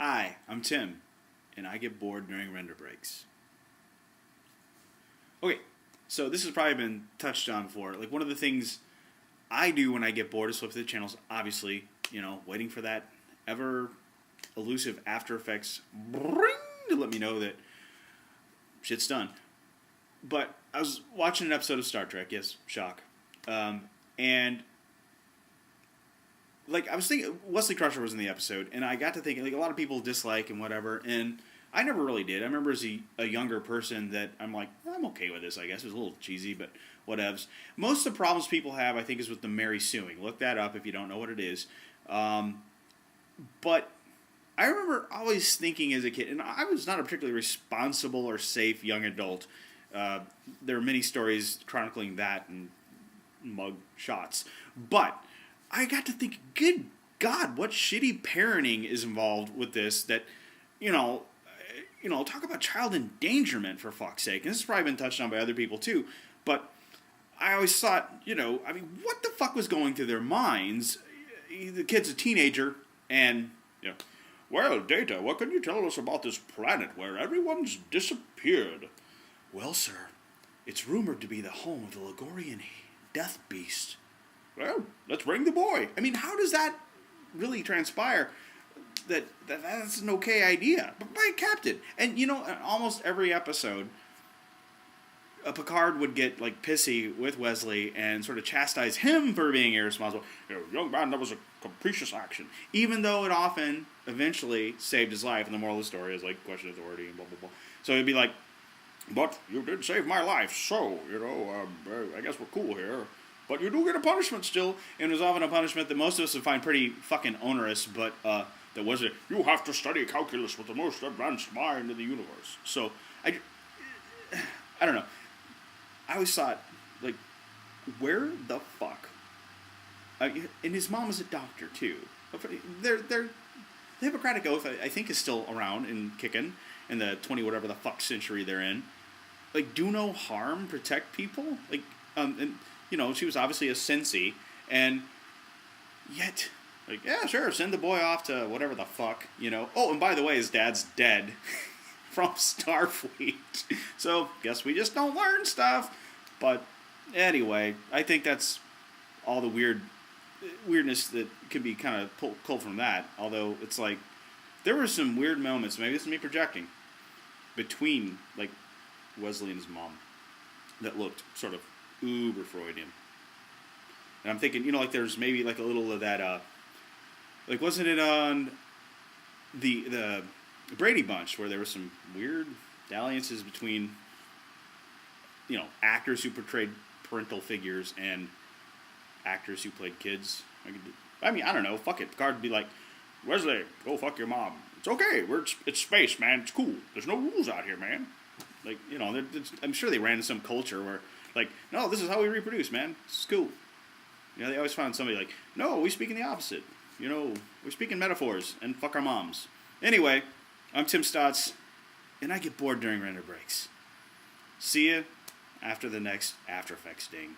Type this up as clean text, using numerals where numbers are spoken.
Hi, I'm Tim, and I get bored during render breaks. Okay, so this has probably been touched on before. Like, one of the things I do when I get bored is flip through the channels, obviously, waiting for that ever elusive After Effects to let me know that shit's done. But I was watching an episode of Star Trek, yes, shock, and I was thinking, Wesley Crusher was in the episode, and I got to thinking, a lot of people dislike and whatever, and I never really did. I remember as a younger person that I'm like, I'm okay with this, I guess. It was a little cheesy, but whatevs. Most of the problems people have, I think, is with the Mary suing. Look that up if you don't know what it is. But I remember always thinking as a kid, and I was not a particularly responsible or safe young adult. There are many stories chronicling that and mug shots. But I got to think, good God, what shitty parenting is involved with this that, talk about child endangerment, for fuck's sake. And this has probably been touched on by other people too. But I always thought, what the fuck was going through their minds? The kid's a teenager, and, well, Data, what can you tell us about this planet where everyone's disappeared? Well, sir, it's rumored to be the home of the Ligorian death beast. Well, let's bring the boy. I mean, how does that really transpire? That's an okay idea. But by a captain. And, in almost every episode, Picard would get, pissy with Wesley and sort of chastise him for being irresponsible. Young man, that was a capricious action. Even though it often, eventually, saved his life. And the moral of the story is, question authority and blah, blah, blah. So it'd be like, but you did save my life, so, I guess we're cool here. But you do get a punishment still, and it was often a punishment that most of us would find pretty fucking onerous, but that wasn't, you have to study calculus with the most advanced mind in the universe. So, I don't know. I always thought, where the fuck? And his mom was a doctor, too. The Hippocratic Oath, I think, is still around and kicking in the 20 whatever the fuck century they're in. Do no harm, protect people? And she was obviously a sensei, and yet, yeah, sure, send the boy off to whatever the fuck, Oh, and by the way, his dad's dead from Starfleet. So, guess we just don't learn stuff. But, anyway, I think that's all the weirdness that could be kind of pulled from that. Although, it's there were some weird moments, maybe this is me projecting, between, Wesley and his mom that looked sort of uber Freudian. And I'm thinking, there's maybe a little of that, wasn't it on the Brady Bunch where there were some weird dalliances between, actors who portrayed parental figures and actors who played kids? I don't know, fuck it. Picard would be like, Wesley, go fuck your mom. It's okay, it's space, man, it's cool. There's no rules out here, man. I'm sure they ran into some culture where, no, this is how we reproduce, man. This is cool. They always found somebody no, we speak in the opposite. We speak in metaphors and fuck our moms. Anyway, I'm Tim Stotz, and I get bored during render breaks. See ya after the next After Effects ding.